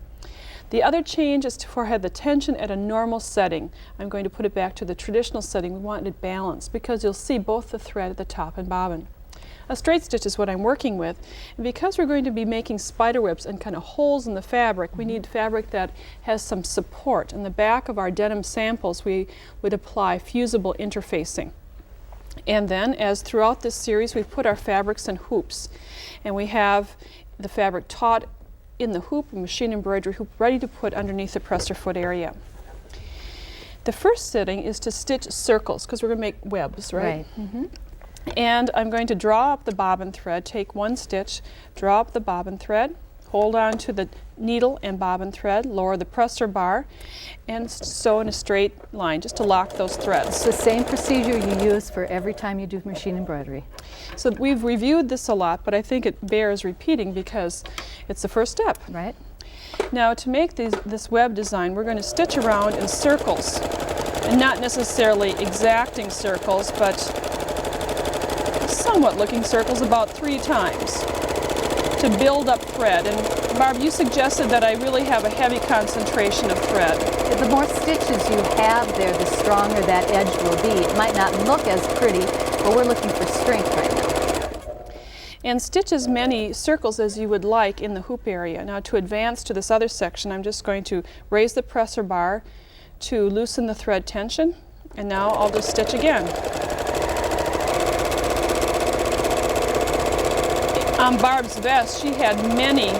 The other change is to have the tension at a normal setting. I'm going to put it back to the traditional setting. We want it balanced because you'll see both the thread at the top and bobbin. A straight stitch is what I'm working with, and because we're going to be making spider webs and kind of holes in the fabric, we need fabric that has some support. In the back of our denim samples, we would apply fusible interfacing. And then, as throughout this series, we put our fabrics in hoops, and we have the fabric taut in the hoop, a machine embroidery hoop, ready to put underneath the presser foot area. The first setting is to stitch circles because we're going to make webs, right? Mm-hmm. And I'm going to draw up the bobbin thread, take one stitch, draw up the bobbin thread, hold on to the needle and bobbin thread, lower the presser bar, and sew in a straight line just to lock those threads. It's the same procedure you use for every time you do machine embroidery. So we've reviewed this a lot, but I think it bears repeating because it's the first step. Right. Now to make this web design, we're going to stitch around in circles, and not necessarily exacting circles, but somewhat looking circles about 3 times to build up thread. And Barb, you suggested that I really have a heavy concentration of thread. The more stitches you have there, the stronger that edge will be. It might not look as pretty, but we're looking for strength right now. And stitch as many circles as you would like in the hoop area. Now to advance to this other section, I'm just going to raise the presser bar to loosen the thread tension, and now I'll just stitch again. On Barb's vest, she had many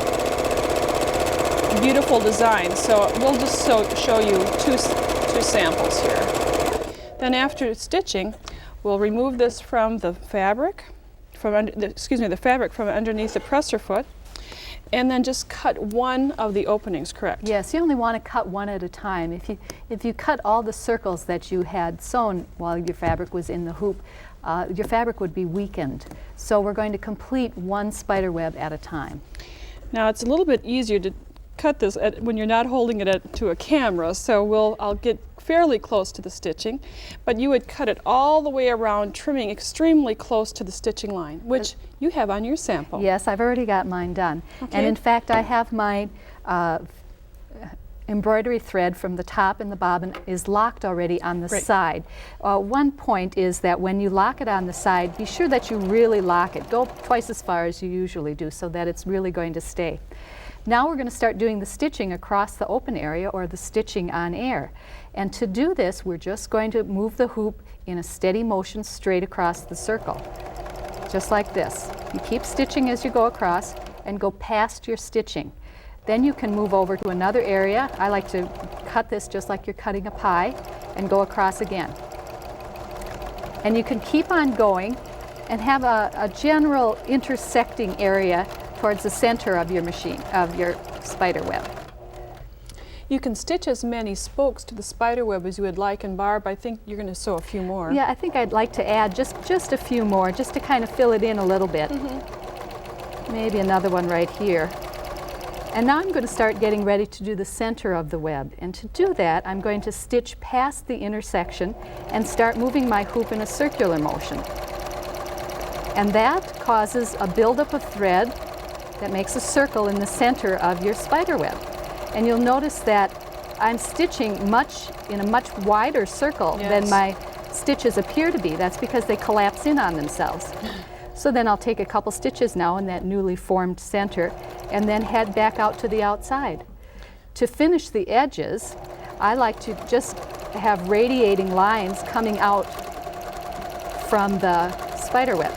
beautiful designs, so we'll just show you two samples here. Then after stitching, we'll remove this from the fabric, the fabric from underneath the presser foot, and then just cut one of the openings, correct? Yes, you only want to cut one at a time. If you cut all the circles that you had sewn while your fabric was in the hoop, your fabric would be weakened. So we're going to complete one spider web at a time. Now it's a little bit easier to cut this when you're not holding it to a camera, so I'll get fairly close to the stitching, but you would cut it all the way around, trimming extremely close to the stitching line, which you have on your sample. Yes, I've already got mine done. Okay. And in fact, I have my embroidery thread from the top and the bobbin is locked already on the side. One point is that when you lock it on the side, be sure that you really lock it. Go twice as far as you usually do so that it's really going to stay. Now we're going to start doing the stitching across the open area, or the stitching on air. And to do this, we're just going to move the hoop in a steady motion straight across the circle, just like this. You keep stitching as you go across and go past your stitching. Then you can move over to another area. I like to cut this just like you're cutting a pie and go across again. And you can keep on going and have a general intersecting area towards the center of your machine, of your spider web. You can stitch as many spokes to the spider web as you would like, and Barb, I think you're going to sew a few more. Yeah, I think I'd like to add just a few more, just to kind of fill it in a little bit. Maybe another one right here. And now I'm going to start getting ready to do the center of the web. And to do that, I'm going to stitch past the intersection and start moving my hoop in a circular motion. And that causes a buildup of thread that makes a circle in the center of your spider web. And you'll notice that I'm stitching in a much wider circle than my stitches appear to be. That's because they collapse in on themselves. So then I'll take a couple stitches now in that newly formed center and then head back out to the outside. To finish the edges, I like to just have radiating lines coming out from the spider web.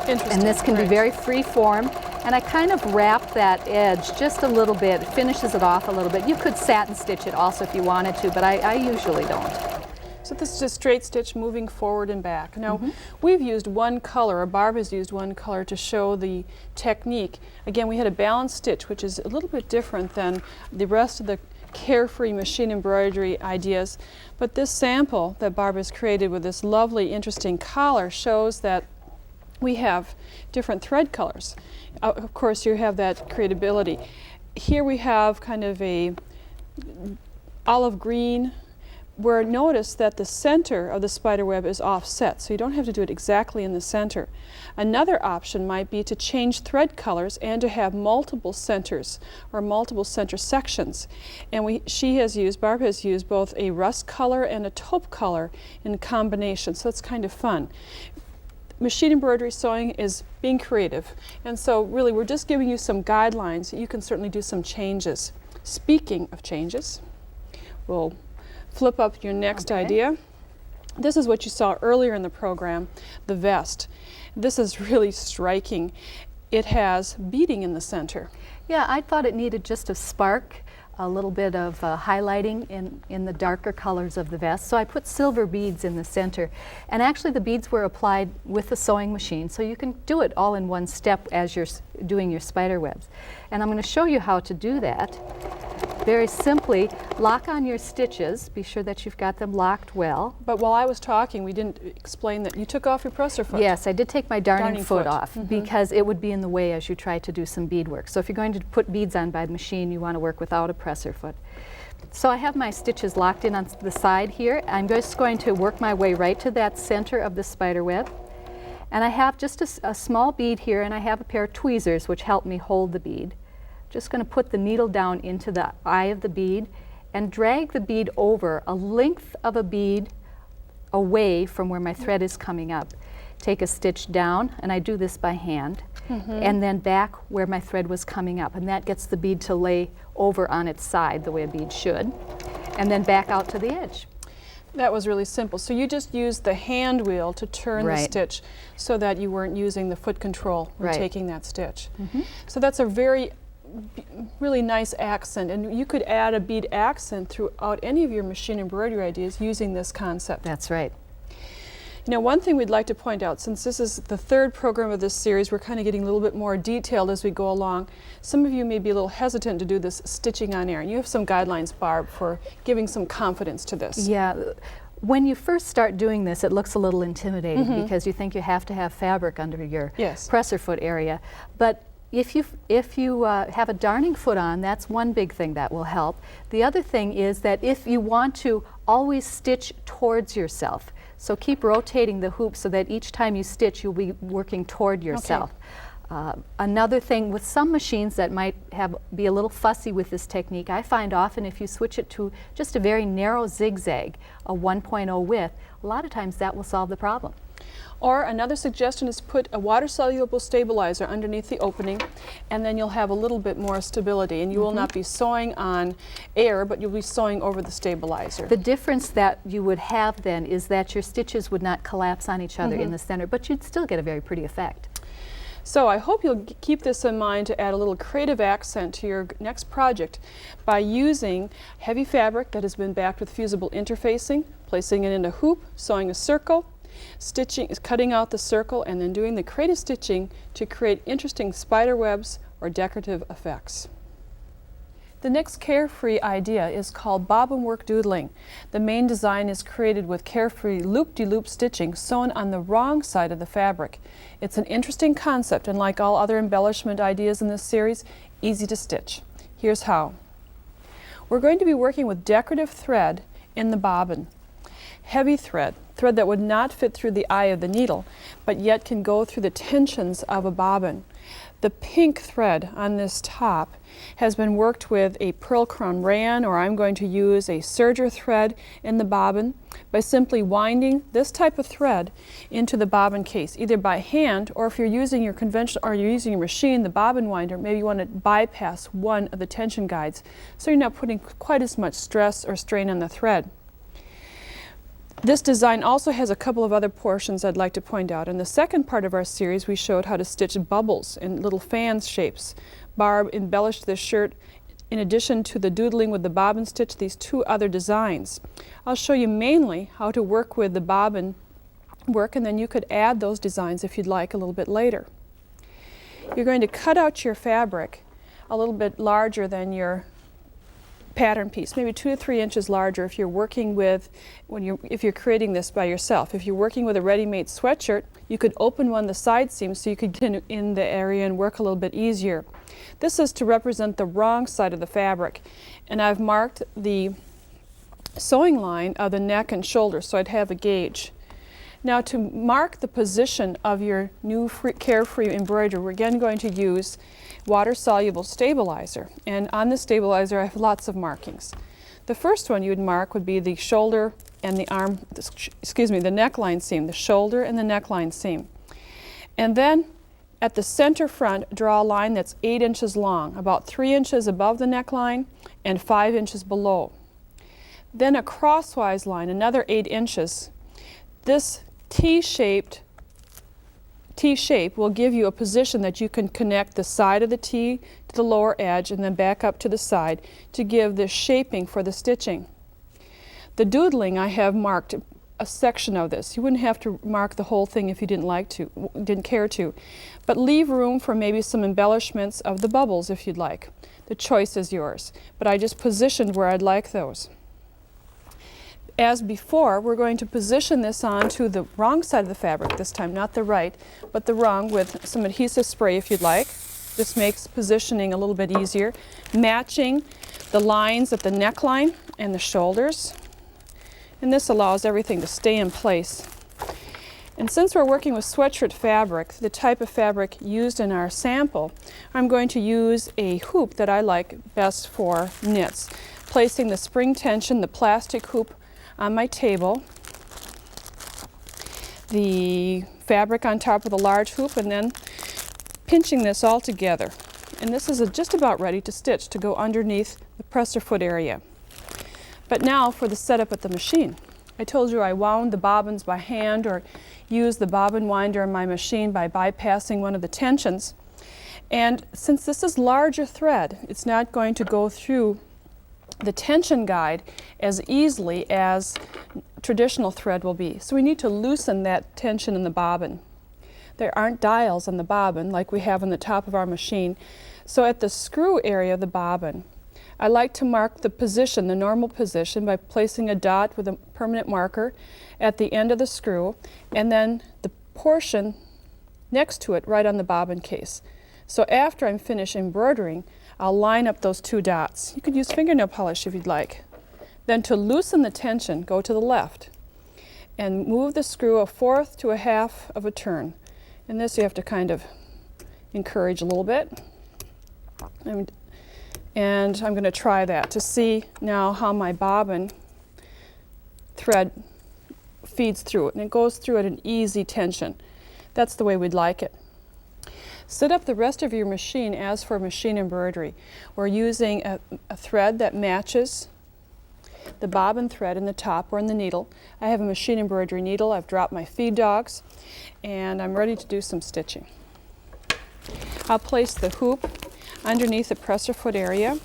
Interesting. And this can be very free form. And I kind of wrap that edge just a little bit, finishes it off a little bit. You could satin stitch it also if you wanted to, but I usually don't. So this is just straight stitch moving forward and back. Now, we've used one color, or Barb has used one color to show the technique. Again, we had a balanced stitch, which is a little bit different than the rest of the Carefree Machine Embroidery ideas. But this sample that Barb has created with this lovely, interesting collar shows that we have different thread colors. Of course, you have that creatability. Here we have kind of a olive green, where notice that the center of the spider web is offset, so you don't have to do it exactly in the center. Another option might be to change thread colors and to have multiple centers or multiple center sections. And Barb has used both a rust color and a taupe color in combination, so it's kind of fun. Machine embroidery sewing is being creative, and so really we're just giving you some guidelines. You can certainly do some changes. Speaking of changes, we'll flip up your next idea. This is what you saw earlier in the program, the vest. This is really striking. It has beading in the center. Yeah, I thought it needed just a spark, a little bit of highlighting in the darker colors of the vest. So I put silver beads in the center. And actually the beads were applied with the sewing machine, so you can do it all in one step as you're doing your spider webs. And I'm going to show you how to do that. Very simply, lock on your stitches. Be sure that you've got them locked well. But while I was talking, we didn't explain that you took off your presser foot. Yes, I did take my darning foot off because it would be in the way as you try to do some beadwork. So if you're going to put beads on by the machine, you want to work without a presser foot. So I have my stitches locked in on the side here. I'm just going to work my way right to that center of the spider web. And I have just a small bead here, and I have a pair of tweezers which help me hold the bead. Just going to put the needle down into the eye of the bead and drag the bead over a length of a bead away from where my thread is coming up. Take a stitch down, and I do this by hand, and then back where my thread was coming up, and that gets the bead to lay over on its side the way a bead should, and then back out to the edge. That was really simple. So you just used the hand wheel to turn the stitch so that you weren't using the foot control when taking that stitch. So that's a really nice accent, and you could add a bead accent throughout any of your machine embroidery ideas using this concept. That's right. Now, one thing we'd like to point out, since this is the third program of this series, we're kind of getting a little bit more detailed as we go along. Some of you may be a little hesitant to do this stitching on air, and you have some guidelines, Barb, for giving some confidence to this. Yeah. When you first start doing this, it looks a little intimidating because you think you have to have fabric under your presser foot area. But If you have a darning foot on, that's one big thing that will help. The other thing is that if you want to always stitch towards yourself, so keep rotating the hoop so that each time you stitch you'll be working toward yourself. Another thing with some machines that might be a little fussy with this technique, I find often if you switch it to just a very narrow zigzag, a 1.0 width, a lot of times that will solve the problem. Or another suggestion is put a water-soluble stabilizer underneath the opening, and then you'll have a little bit more stability, and you will not be sewing on air, but you'll be sewing over the stabilizer. The difference that you would have then is that your stitches would not collapse on each other in the center, but you'd still get a very pretty effect. So I hope you'll keep this in mind to add a little creative accent to your next project by using heavy fabric that has been backed with fusible interfacing, placing it in a hoop, sewing a circle, stitching, cutting out the circle, and then doing the creative stitching to create interesting spider webs or decorative effects. The next Carefree idea is called bobbin work doodling. The main design is created with Carefree loop-de-loop stitching sewn on the wrong side of the fabric. It's an interesting concept, and like all other embellishment ideas in this series, easy to stitch. Here's how. We're going to be working with decorative thread in the bobbin. Heavy thread that would not fit through the eye of the needle, but yet can go through the tensions of a bobbin. The pink thread on this top has been worked with a pearl crown rayon, or I'm going to use a serger thread in the bobbin by simply winding this type of thread into the bobbin case, either by hand, or if you're using your conventional or you're using your machine, the bobbin winder, maybe you want to bypass one of the tension guides so you're not putting quite as much stress or strain on the thread. This design also has a couple of other portions I'd like to point out. In the second part of our series, we showed how to stitch bubbles in little fan shapes. Barb embellished this shirt, in addition to the doodling with the bobbin stitch, these two other designs. I'll show you mainly how to work with the bobbin work, and then you could add those designs if you'd like a little bit later. You're going to cut out your fabric a little bit larger than your pattern piece, maybe 2 to 3 inches larger if you're working with, if you're creating this by yourself. If you're working with a ready-made sweatshirt, you could open one of the side seams so you could get in the area and work a little bit easier. This is to represent the wrong side of the fabric, and I've marked the sewing line of the neck and shoulder so I'd have a gauge. Now to mark the position of your new Carefree embroidery, we're again going to use water-soluble stabilizer, and on the stabilizer I have lots of markings. The first one you would mark would be the shoulder and the arm, the neckline seam, the shoulder and the neckline seam. And then at the center front, draw a line that's 8 inches long, about 3 inches above the neckline and 5 inches below. Then a crosswise line, another 8 inches. This T-shape will give you a position that you can connect the side of the T to the lower edge and then back up to the side to give this shaping for the stitching. The doodling, I have marked a section of this. You wouldn't have to mark the whole thing if you didn't care to, but leave room for maybe some embellishments of the bubbles if you'd like. The choice is yours, but I just positioned where I'd like those. As before, we're going to position this onto the wrong side of the fabric this time, not the right, but the wrong, with some adhesive spray if you'd like. This makes positioning a little bit easier, matching the lines at the neckline and the shoulders. And this allows everything to stay in place. And since we're working with sweatshirt fabric, the type of fabric used in our sample, I'm going to use a hoop that I like best for knits. Placing the spring tension, the plastic hoop, on my table, the fabric on top of the large hoop, and then pinching this all together. And this is just about ready to stitch to go underneath the presser foot area. But now for the setup at the machine. I told you I wound the bobbins by hand or used the bobbin winder in my machine by bypassing one of the tensions. And since this is larger thread, it's not going to go through the tension guide as easily as traditional thread will be. So we need to loosen that tension in the bobbin. There aren't dials on the bobbin like we have on the top of our machine. So at the screw area of the bobbin, I like to mark the position, the normal position, by placing a dot with a permanent marker at the end of the screw, and then the portion next to it right on the bobbin case. So after I'm finished embroidering, I'll line up those 2 dots. You could use fingernail polish if you'd like. Then to loosen the tension, go to the left and move the screw 1/4 to 1/2 of a turn. And this you have to kind of encourage a little bit. And I'm going to try that to see now how my bobbin thread feeds through it. And it goes through at an easy tension. That's the way we'd like it. Set up the rest of your machine as for machine embroidery. We're using a thread that matches the bobbin thread in the top or in the needle. I have a machine embroidery needle. I've dropped my feed dogs and I'm ready to do some stitching. I'll place the hoop underneath the presser foot area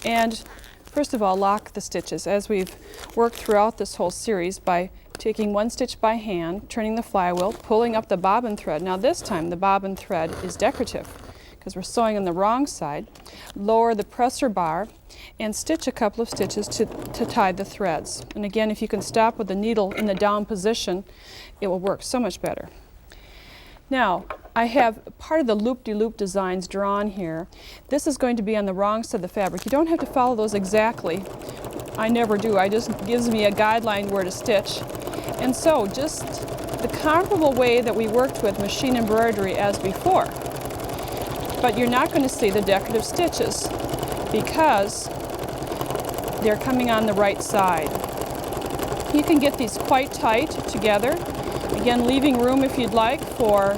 and first of all lock the stitches as we've worked throughout this whole series by taking 1 stitch by hand, turning the flywheel, pulling up the bobbin thread. Now this time the bobbin thread is decorative because we're sewing on the wrong side. Lower the presser bar and stitch a couple of stitches to tie the threads. And again, if you can stop with the needle in the down position, it will work so much better. Now, I have part of the loop-de-loop designs drawn here. This is going to be on the wrong side of the fabric. You don't have to follow those exactly. I never do. It just gives me a guideline where to stitch. And so, just the comparable way that we worked with machine embroidery as before. But you're not going to see the decorative stitches because they're coming on the right side. You can get these quite tight together. Again, leaving room if you'd like for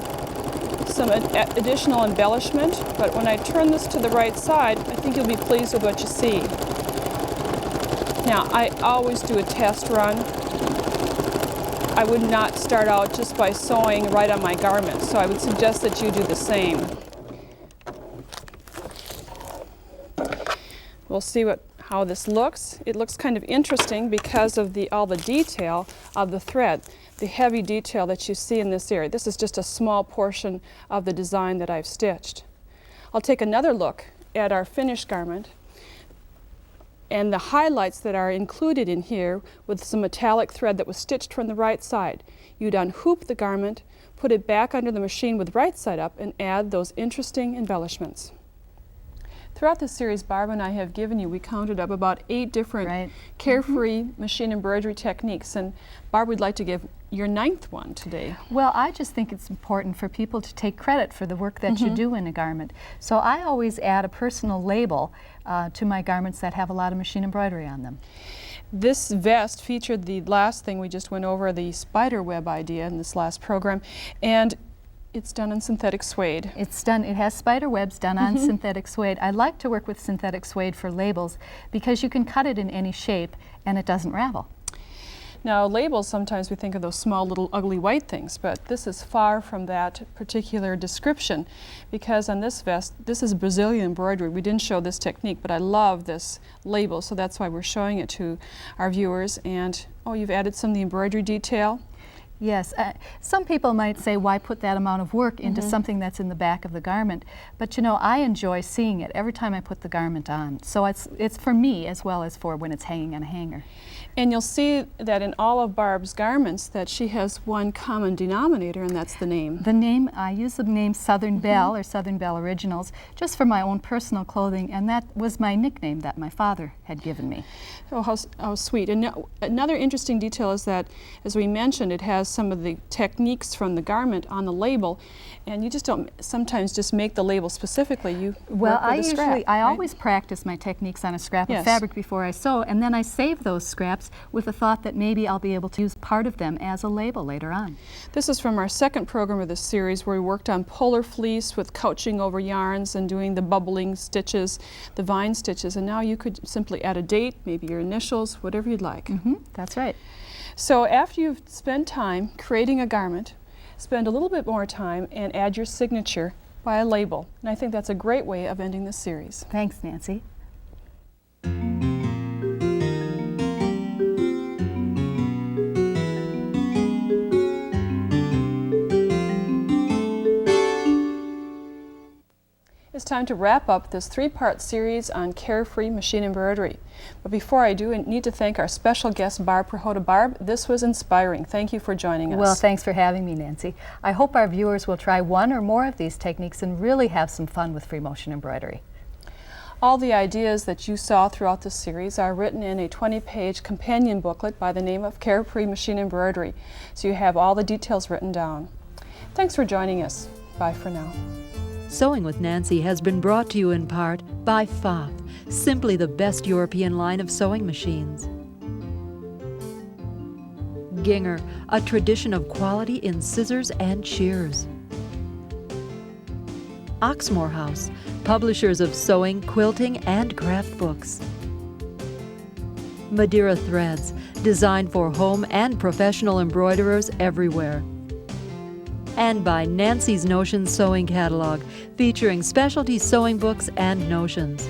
some additional embellishment, but when I turn this to the right side, I think you'll be pleased with what you see. Now, I always do a test run. I would not start out just by sewing right on my garment, so I would suggest that you do the same. We'll see how this looks. It looks kind of interesting because of all the detail of the thread, the heavy detail that you see in this area. This is just a small portion of the design that I've stitched. I'll take another look at our finished garment and the highlights that are included in here with some metallic thread that was stitched from the right side. You'd unhoop the garment, put it back under the machine with right side up, and add those interesting embellishments. Throughout this series, Barb and I have given you, we counted up about 8 different Carefree Machine Embroidery techniques, and Barb would like to give your 9th one today. Well, I just think it's important for people to take credit for the work that you do in a garment. So I always add a personal label to my garments that have a lot of machine embroidery on them. This vest featured the last thing we just went over, the spider web idea in this last program, and it's done in synthetic suede. It has spider webs done on synthetic suede. I like to work with synthetic suede for labels because you can cut it in any shape and it doesn't ravel. Now, labels, sometimes we think of those small little ugly white things, but this is far from that particular description because on this vest, this is Brazilian embroidery. We didn't show this technique, but I love this label, so that's why we're showing it to our viewers. And, oh, you've added some of the embroidery detail. Yes, some people might say, why put that amount of work into something that's in the back of the garment? But you know, I enjoy seeing it every time I put the garment on. So it's for me as well as for when it's hanging on a hanger. And you'll see that in all of Barb's garments that she has one common denominator, and that's the name. The name, I use the name Southern Belle or Southern Belle Originals just for my own personal clothing, and that was my nickname that my father had given me. Oh, how sweet. And another interesting detail is that, as we mentioned, it has some of the techniques from the garment on the label, and you just don't sometimes just make the label specifically. You work with a scrap, I always practice my techniques on a scrap of fabric before I sew, and then I save those scraps with the thought that maybe I'll be able to use part of them as a label later on. This is from our second program of this series where we worked on polar fleece with couching over yarns and doing the bubbling stitches, the vine stitches, and now you could simply add a date, maybe your initials, whatever you'd like. That's right. So after you've spent time creating a garment, spend a little bit more time and add your signature by a label. And I think that's a great way of ending this series. Thanks, Nancy. It's time to wrap up this 3-part series on Carefree Machine Embroidery. But before I do, I need to thank our special guest, Barb Prihoda. Barb, this was inspiring. Thank you for joining us. Well, thanks for having me, Nancy. I hope our viewers will try one or more of these techniques and really have some fun with free motion embroidery. All the ideas that you saw throughout this series are written in a 20-page companion booklet by the name of Carefree Machine Embroidery, so you have all the details written down. Thanks for joining us. Bye for now. Sewing with Nancy has been brought to you in part by Pfaff, simply the best European line of sewing machines. Ginger, a tradition of quality in scissors and shears. Oxmoor House, publishers of sewing, quilting, and craft books. Madeira Threads, designed for home and professional embroiderers everywhere. And by Nancy's Notions Sewing Catalog, featuring specialty sewing books and notions.